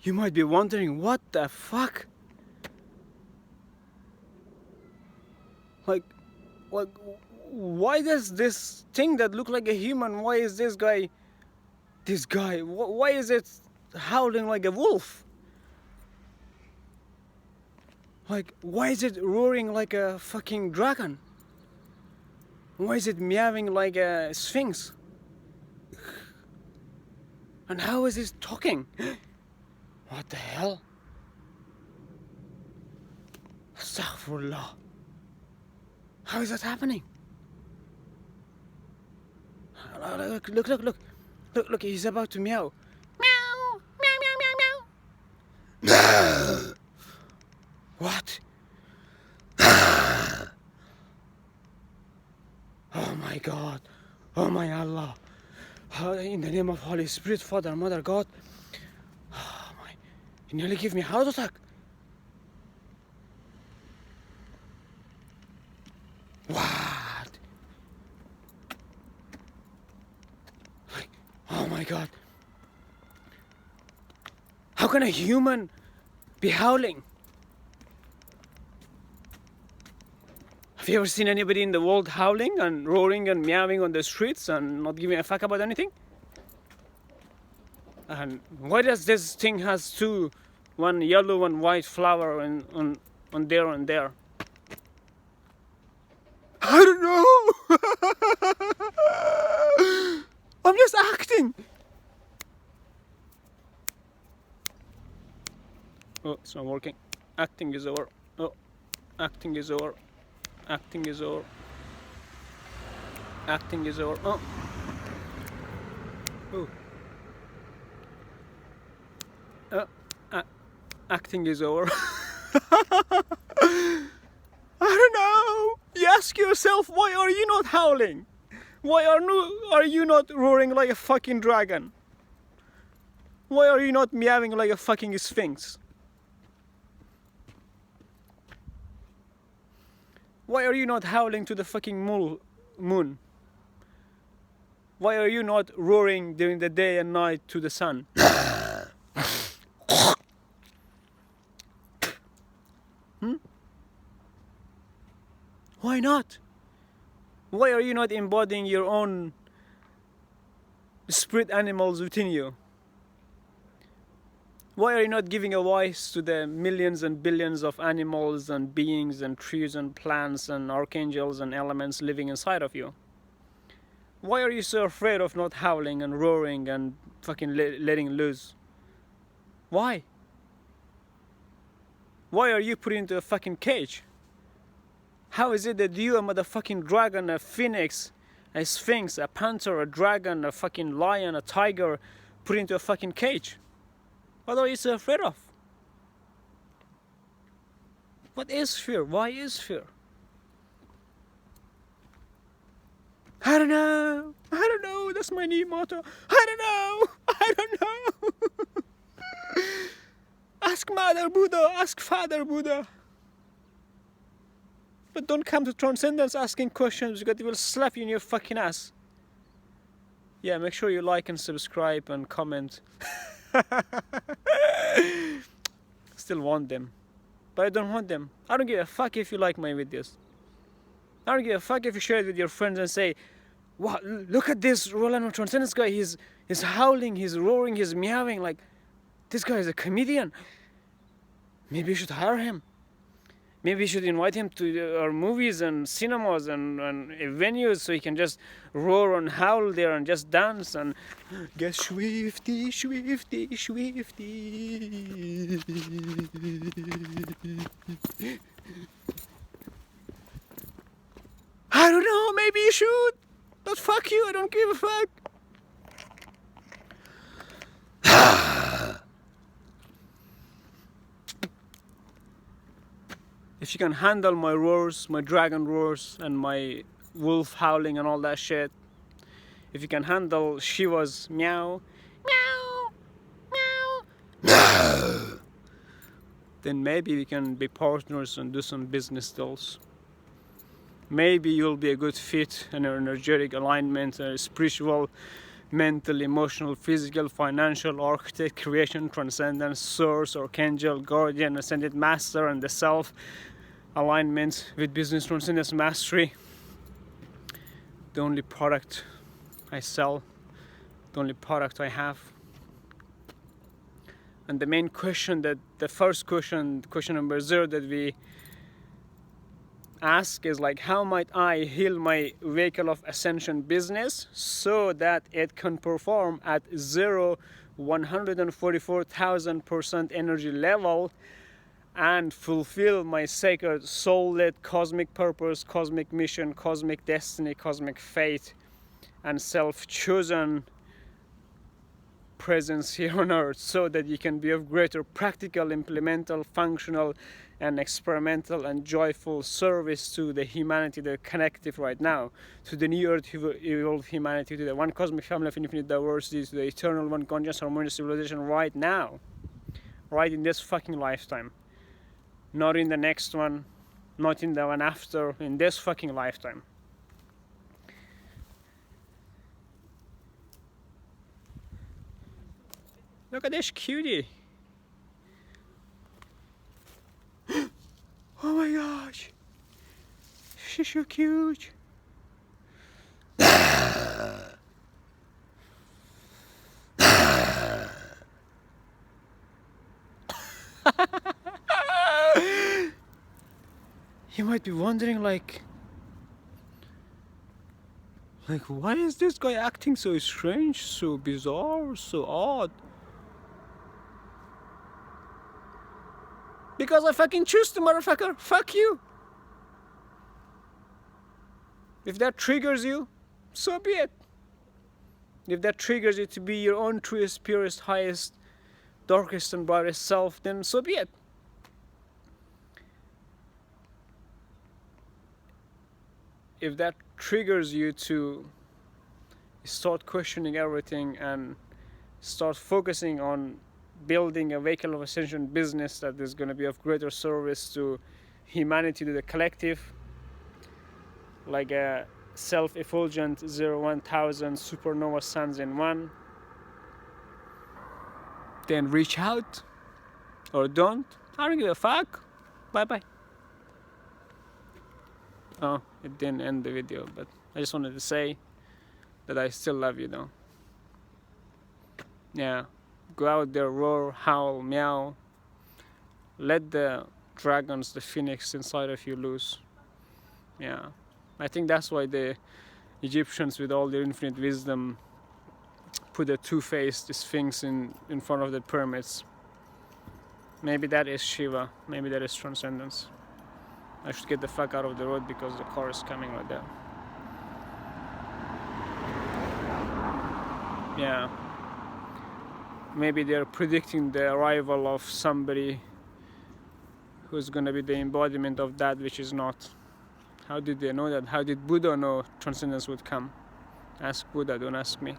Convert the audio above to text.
You might be wondering, what the fuck? Like, why does this thing that look like a human, why is this guy, why is it howling like a wolf? Like, why is it roaring like a fucking dragon? Why is it meowing like a Sphynx? And how is it talking? What the hell? Astaghfirullah. How is that happening? Look, he's about to meow. Meow, meow, meow, meow, meow. What? Oh my God. Oh my Allah. In the name of Holy Spirit, Father, Mother, God. Oh my. You nearly give me a heart attack. What? Oh my God. How can a human be howling? Have you ever seen anybody in the world howling and roaring and meowing on the streets and not giving a fuck about anything? And why does this thing has two, one yellow, one white flower on there and there? I don't know. I'm just acting. Oh, it's not working. Acting is over. Oh, acting is over. Acting is over. Acting is over. Oh. Oh. Acting is over. I don't know. You ask yourself, why are you not howling? Why are you not roaring like a fucking dragon? Why are you not meowing like a fucking Sphynx? Why are you not howling to the fucking moon? Why are you not roaring during the day and night to the sun? Why not? Why are you not embodying your own spirit animals within you? Why are you not giving a voice to the millions and billions of animals and beings and trees and plants and archangels and elements living inside of you? Why are you so afraid of not howling and roaring and fucking letting loose? Why? Why are you put into a fucking cage? How is it that you, a motherfucking dragon, a phoenix, a Sphynx, a panther, a dragon, a fucking lion, a tiger, put into a fucking cage? What are you so afraid of? What is fear? Why is fear? I don't know. I don't know. That's my new motto. I don't know. I don't know. Ask Mother Buddha. Ask Father Buddha. But don't come to Transcendence asking questions because it will slap you in your fucking ass. Yeah, make sure you like and subscribe and comment. Still want them. But I don't want them. I don't give a fuck if you like my videos. I don't give a fuck if you share it with your friends and say, wow, look at this Royal Anwar Transcendence guy. He's howling, he's roaring, he's meowing. Like, this guy is a comedian. Maybe you should hire him. Maybe we should invite him to our movies and cinemas and venues so he can just roar and howl there and just dance and get swifty, swifty, swifty. I don't know, maybe you should. But fuck you, I don't give a fuck. If you can handle my roars, my dragon roars, and my wolf howling and all that shit, if you can handle Shiva's meow, meow, meow, then maybe we can be partners and do some business deals. Maybe you'll be a good fit, an energetic alignment, a spiritual, mental, emotional, physical, financial, architect, creation, transcendence, source, archangel, guardian, ascended master, and the self alignment with business transcendence mastery. The only product I sell, the only product I have. And the main question, that the first question number 0 that we ask is like, how might I heal my vehicle of ascension business so that it can perform at 144,000% energy level and fulfill my sacred soul-led cosmic purpose, cosmic mission, cosmic destiny, cosmic fate, and self-chosen presence here on earth, so that you can be of greater practical, implemental, functional, and experimental and joyful service to the humanity, the collective right now, to the new earth evolved humanity, to the one cosmic family of infinite diversity, to the eternal one conscious harmonious civilization right now, right in this fucking lifetime, not in the next one, not in the one after, in this fucking lifetime. Look at this cutie. Oh my gosh. She's so cute. You might be wondering like why is this guy acting so strange, so bizarre, so odd? Because I fucking choose to, motherfucker. Fuck you. If that triggers you, so be it. If that triggers you to be your own truest, purest, highest, darkest and brightest self, then so be it. If that triggers you to start questioning everything and start focusing on building a vehicle of ascension business that is going to be of greater service to humanity, to the collective, like a self-effulgent 0-1000 supernova suns in one, then reach out, or don't. I don't give a fuck. Bye bye. Oh, it didn't end the video, but I just wanted to say that I still love you though. Yeah. Go out there, roar, howl, meow. Let the dragons, the phoenix inside of you loose. Yeah. I think that's why the Egyptians, with all their infinite wisdom, put a two-faced Sphynx in front of the pyramids. Maybe that is Shiva. Maybe that is Transcendence. I should get the fuck out of the road because the car is coming right there. Yeah. Maybe they're predicting the arrival of somebody who's gonna be the embodiment of that which is not. How did they know that? How did Buddha know Transcendence would come? Ask Buddha, don't ask me.